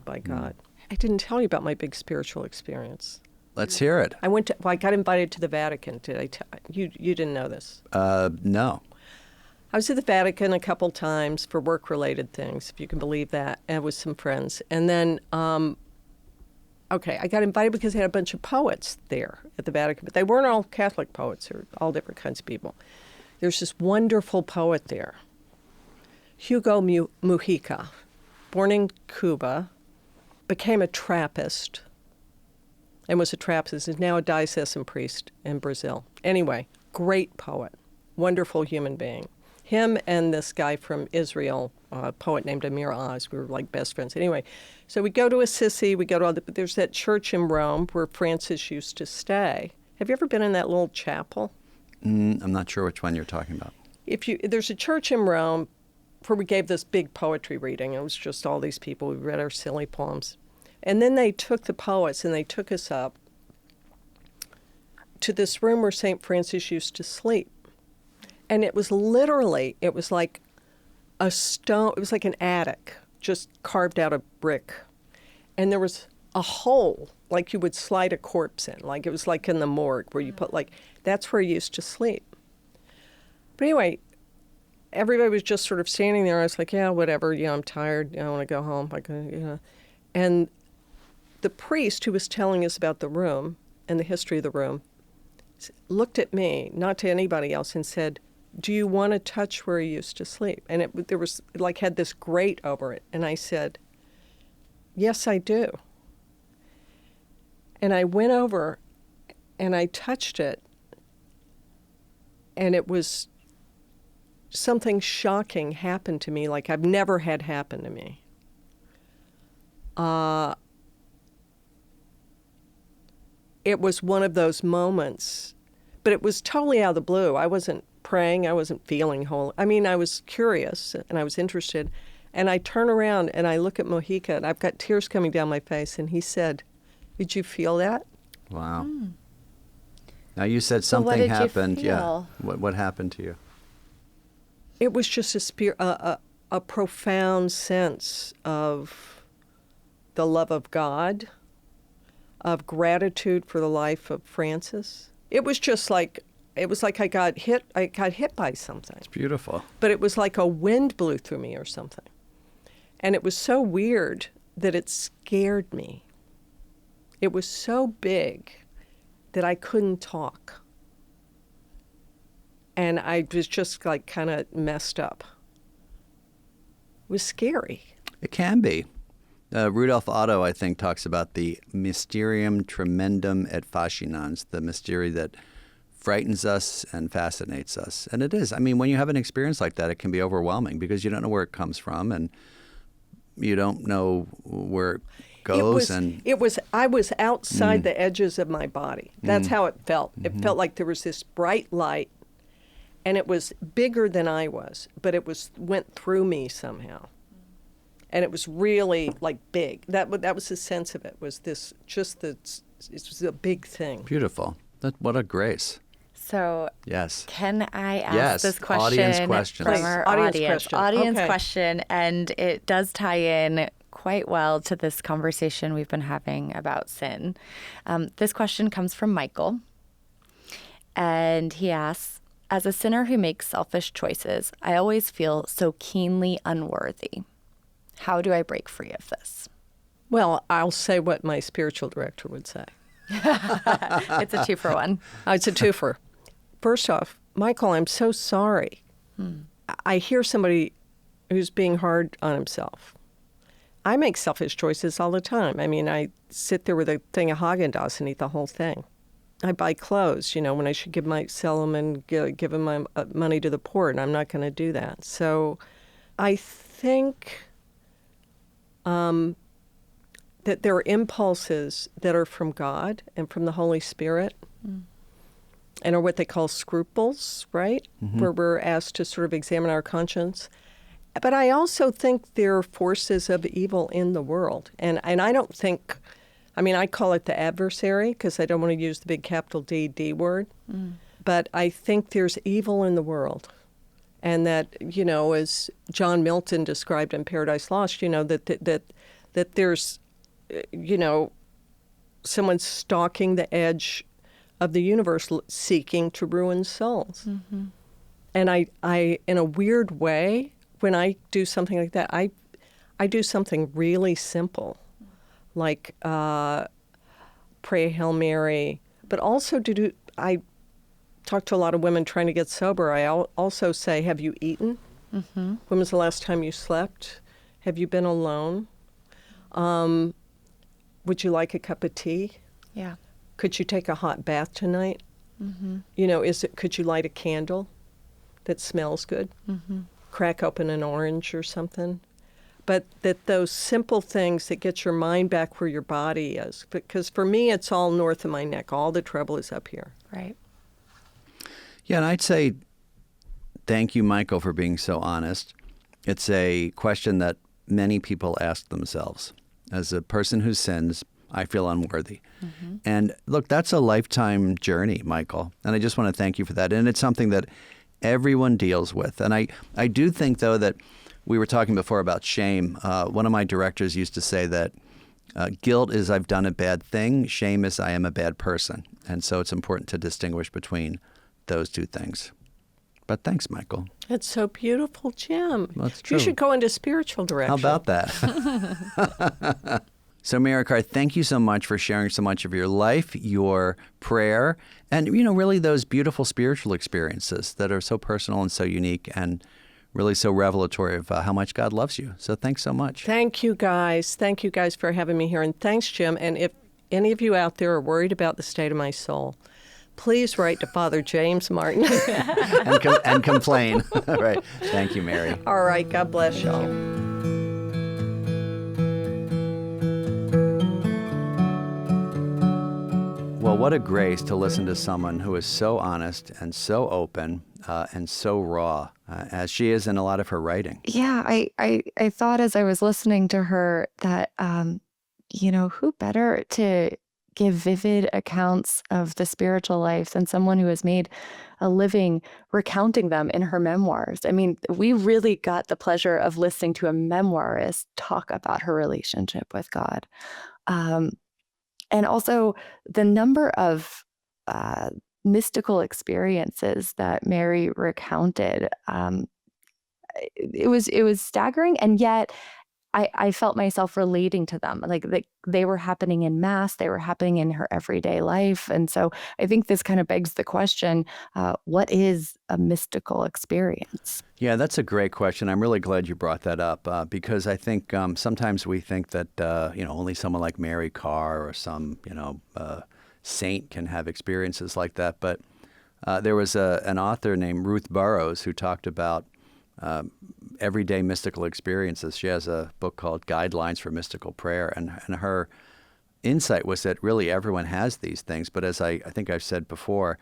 by God. I didn't tell you about my big spiritual experience. Let's hear it. I got invited to the Vatican. Did I tell you? You didn't know this? No. I was at the Vatican a couple times for work-related things, if you can believe that, and with some friends. And then, I got invited because they had a bunch of poets there at the Vatican, but they weren't all Catholic poets. They were all different kinds of people. There's this wonderful poet there, Hugo Mujica, born in Cuba, became a Trappist and was a Trappist, is now a diocesan priest in Brazil. Anyway, great poet, wonderful human being. Him and this guy from Israel, a poet named Amir Oz, we were like best friends. Anyway, so we go to Assisi, we go to there's that church in Rome where Francis used to stay. Have you ever been in that little chapel? I'm not sure which one you're talking about. There's a church in Rome where we gave this big poetry reading. It was just all these people. We read our silly poems. And then they took the poets and they took us up to this room where St. Francis used to sleep. And it was like a stone, it was like an attic, just carved out of brick. And there was a hole, like you would slide a corpse in, like it was like in the morgue where you put that's where he used to sleep. But anyway, everybody was just sort of standing there. I was like, yeah, whatever, I'm tired, I want to go home. And the priest who was telling us about the room and the history of the room looked at me, not to anybody else, and said, do you want to touch where he used to sleep? And there was had this grate over it. And I said, yes, I do. And I went over and I touched it. And it was something shocking happened to me, like I've never had happen to me. It was one of those moments, but it was totally out of the blue. I wasn't praying. I wasn't feeling holy. I mean, I was curious and I was interested. And I turn around and I look at Mojica and I've got tears coming down my face. And he said, did you feel that? Wow. Now you said So what something did you happened. feel? Yeah. What happened to you? It was just a profound sense of the love of God, of gratitude for the life of Francis. It was just like, I got hit by something. It's beautiful. But it was like a wind blew through me or something. And it was so weird that it scared me. It was so big that I couldn't talk. And I was just kind of messed up. It was scary. It can be. Rudolf Otto, I think, talks about the mysterium tremendum et fascinans, the mystery that frightens us and fascinates us. And it is. I mean, when you have an experience like that, it can be overwhelming because you don't know where it comes from and you don't know where it goes. I was outside the edges of my body. That's how it felt. It felt like there was this bright light and it was bigger than I was, but it went through me somehow. And it was really big. That was the sense of it, was this, it was a big thing. Beautiful. What a grace. So yes. Can I ask this question audience question. from Please. our Audience question, and it does tie in quite well to this conversation we've been having about sin. This question comes from Michael, and he asks, as a sinner who makes selfish choices, I always feel so keenly unworthy. How do I break free of this? Well, I'll say what my spiritual director would say. It's a 2-for-1. It's a twofer. First off, Michael, I'm so sorry. I hear somebody who's being hard on himself. I make selfish choices all the time. I mean, I sit there with a thing of Haagen-Dazs and eat the whole thing. I buy clothes, when I should sell them and give them my money to the poor, and I'm not going to do that. So I think that there are impulses that are from God and from the Holy Spirit and are what they call scruples, right? Where we're asked to sort of examine our conscience. But I also think there are forces of evil in the world. And I don't think, I call it the adversary because I don't want to use the big capital D word. But I think there's evil in the world. And that, as John Milton described in Paradise Lost, that there's, someone stalking the edge of the universe seeking to ruin souls. And I, in a weird way, when I do something like that, I do something really simple, like pray Hail Mary, but also I talk to a lot of women trying to get sober. I also say, have you eaten? When was the last time you slept? Have you been alone? would you like a cup of tea? Yeah. Could you take a hot bath tonight? Mm-hmm. Could you light a candle that smells good? Mm-hmm. Crack open an orange or something? But that those simple things that get your mind back where your body is. Because for me, it's all north of my neck. All the trouble is up here. Right. Yeah, and I'd say thank you, Michael, for being so honest. It's a question that many people ask themselves. As a person who sins, I feel unworthy. Mm-hmm. And look, that's a lifetime journey, Michael. And I just want to thank you for that. And it's something that everyone deals with. And I do think, though, that we were talking before about shame. One of my directors used to say that guilt is I've done a bad thing. Shame is I am a bad person. And so it's important to distinguish between those two things. But thanks, Michael. That's so beautiful, Jim. Well, that's true. You should go into spiritual direction. How about that? So, Mary Karr, thank you so much for sharing so much of your life, your prayer, and, really those beautiful spiritual experiences that are so personal and so unique and really so revelatory of how much God loves you. So thanks so much. Thank you, guys. Thank you, guys, for having me here. And thanks, Jim. And if any of you out there are worried about the state of my soul, please write to Father James Martin. and complain. All right. Thank you, Mary. All right. God bless y'all. Well, what a grace to listen to someone who is so honest and so open and so raw, as she is in a lot of her writing. Yeah, I thought as I was listening to her that, who better to give vivid accounts of the spiritual life than someone who has made a living recounting them in her memoirs. I mean, we really got the pleasure of listening to a memoirist talk about her relationship with God. And also the number of mystical experiences that Mary recounted, it was staggering, and yet I felt myself relating to them. Like they were happening in Mass, they were happening in her everyday life. And so I think this kind of begs the question, what is a mystical experience? Yeah, that's a great question. I'm really glad you brought that up because I think sometimes we think that, only someone like Mary Karr or some, saint can have experiences like that. But there was an author named Ruth Burroughs who talked about everyday mystical experiences. She has a book called Guidelines for Mystical Prayer, and her insight was that really everyone has these things, but as I think I've said before,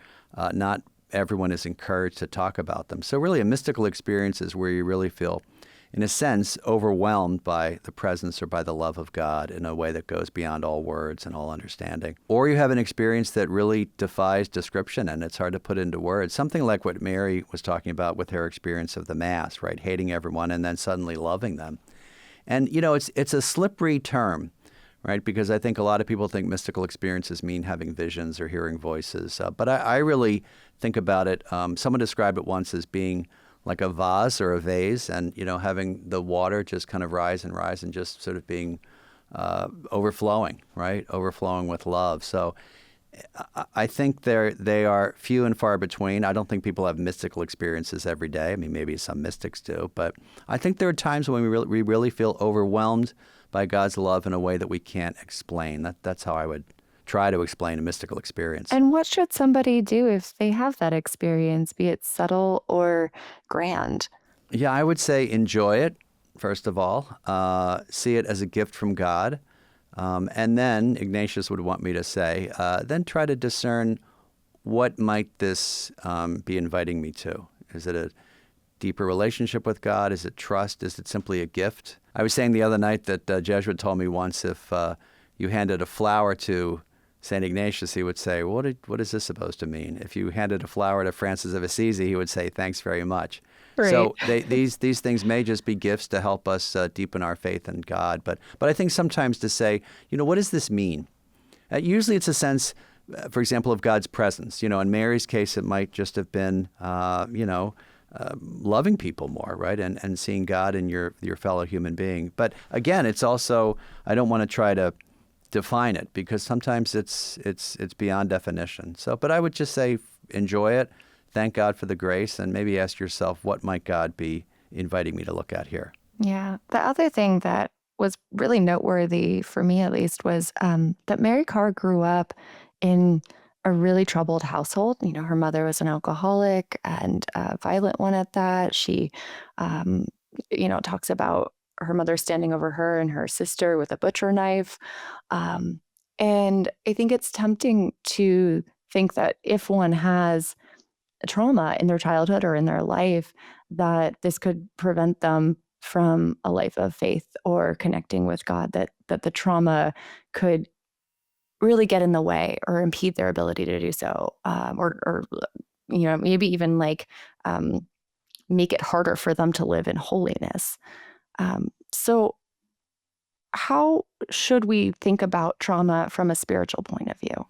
not everyone is encouraged to talk about them. So really a mystical experience is where you really feel, in a sense, overwhelmed by the presence or by the love of God in a way that goes beyond all words and all understanding. Or you have an experience that really defies description and it's hard to put into words. Something like what Mary was talking about with her experience of the Mass, right? Hating everyone and then suddenly loving them. And, it's a slippery term, right? Because I think a lot of people think mystical experiences mean having visions or hearing voices. But I really think about it. Someone described it once as being like a vase or a vase and, having the water just kind of rise and just sort of being overflowing, right? Overflowing with love. So I think they are few and far between. I don't think people have mystical experiences every day. I mean, maybe some mystics do. But I think there are times when we really feel overwhelmed by God's love in a way that we can't explain. That's how I would try to explain a mystical experience. And what should somebody do if they have that experience, be it subtle or grand? Yeah, I would say enjoy it, first of all. See it as a gift from God. And then, Ignatius would want me to say, then try to discern what might this be inviting me to. Is it a deeper relationship with God? Is it trust? Is it simply a gift? I was saying the other night that a Jesuit told me once if you handed a flower to St. Ignatius, he would say, what is this supposed to mean? If you handed a flower to Francis of Assisi, he would say, thanks very much. Right. So these things may just be gifts to help us deepen our faith in God. But I think sometimes to say, what does this mean? Usually it's a sense, for example, of God's presence. In Mary's case, it might just have been, loving people more, right? And seeing God in your fellow human being. But again, it's also, I don't want to try to define it because sometimes it's beyond definition. So, but I would just say enjoy it, thank God for the grace, and maybe ask yourself, what might God be inviting me to look at here? Yeah. The other thing that was really noteworthy for me, at least, was that Mary Karr grew up in a really troubled household. You know, her mother was an alcoholic and a violent one at that. She, um, talks about her mother standing over her and her sister with a butcher knife. Um, and I think it's tempting to think that if one has trauma in their childhood or in their life, that this could prevent them from a life of faith or connecting with God, that the trauma could really get in the way or impede their ability to do so, or maybe even um, make it harder for them to live in holiness. So how should we think about trauma from a spiritual point of view?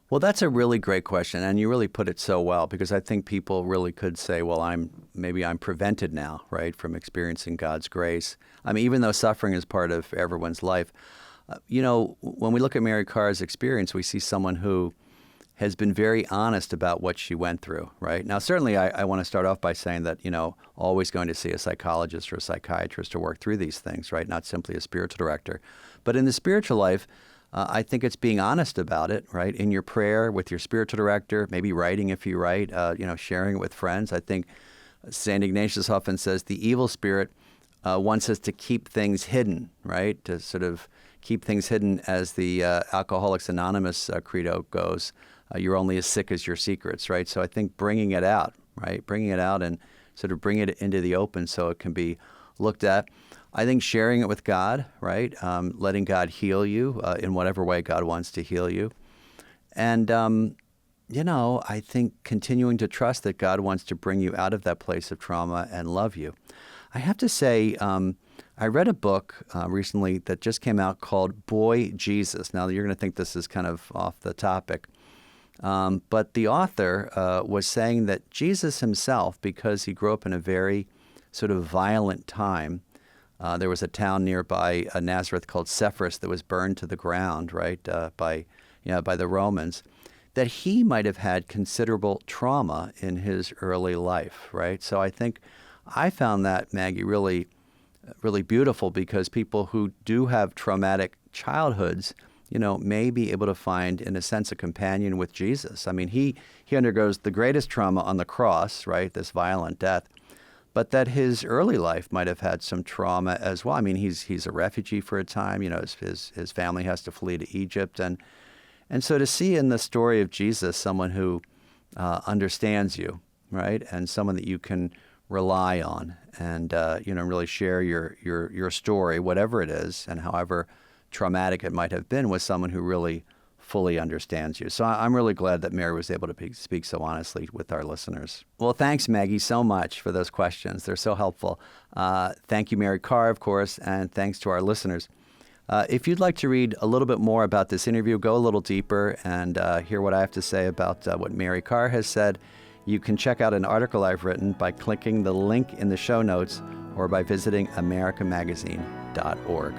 Well, that's a really great question, and you really put it so well, because I think people really could say, well, maybe I'm prevented now, right, from experiencing God's grace. I mean, even though suffering is part of everyone's life, when we look at Mary Karr's experience, we see someone who has been very honest about what she went through, right? Now, certainly I want to start off by saying that, always going to see a psychologist or a psychiatrist to work through these things, right? Not simply a spiritual director. But in the spiritual life, I think it's being honest about it, right? In your prayer with your spiritual director, maybe writing if you write, sharing it with friends. I think St. Ignatius often says the evil spirit wants us to keep things hidden, right? To sort of keep things hidden, as the Alcoholics Anonymous credo goes. You're only as sick as your secrets, right? So I think bringing it out, right? Bringing it out and sort of bring it into the open so it can be looked at. I think sharing it with God, right? Letting God heal you in whatever way God wants to heal you. And, I think continuing to trust that God wants to bring you out of that place of trauma and love you. I have to say, I read a book recently that just came out called Boy Jesus. Now, you're going to think this is kind of off the topic. But the author was saying that Jesus himself, because he grew up in a very sort of violent time, there was a town nearby Nazareth called Sepphoris that was burned to the ground, right, by the Romans, that he might have had considerable trauma in his early life, right? So I think I found that, Maggie, really, really beautiful, because people who do have traumatic childhoods, may be able to find, in a sense, a companion with Jesus. I mean, he undergoes the greatest trauma on the cross, right, this violent death, but that his early life might have had some trauma as well. I mean, he's a refugee for a time. His family has to flee to Egypt, and so to see in the story of Jesus someone who understands you, right, and someone that you can rely on, and really share your story, whatever it is, and however traumatic it might have been, with someone who really fully understands you. So I'm really glad that Mary was able to speak so honestly with our listeners. Well, thanks, Maggie, so much for those questions. They're so helpful. Thank you, Mary Karr, of course, and thanks to our listeners. If you'd like to read a little bit more about this interview, go a little deeper and hear what I have to say about what Mary Karr has said, you can check out an article I've written by clicking the link in the show notes or by visiting americamagazine.org.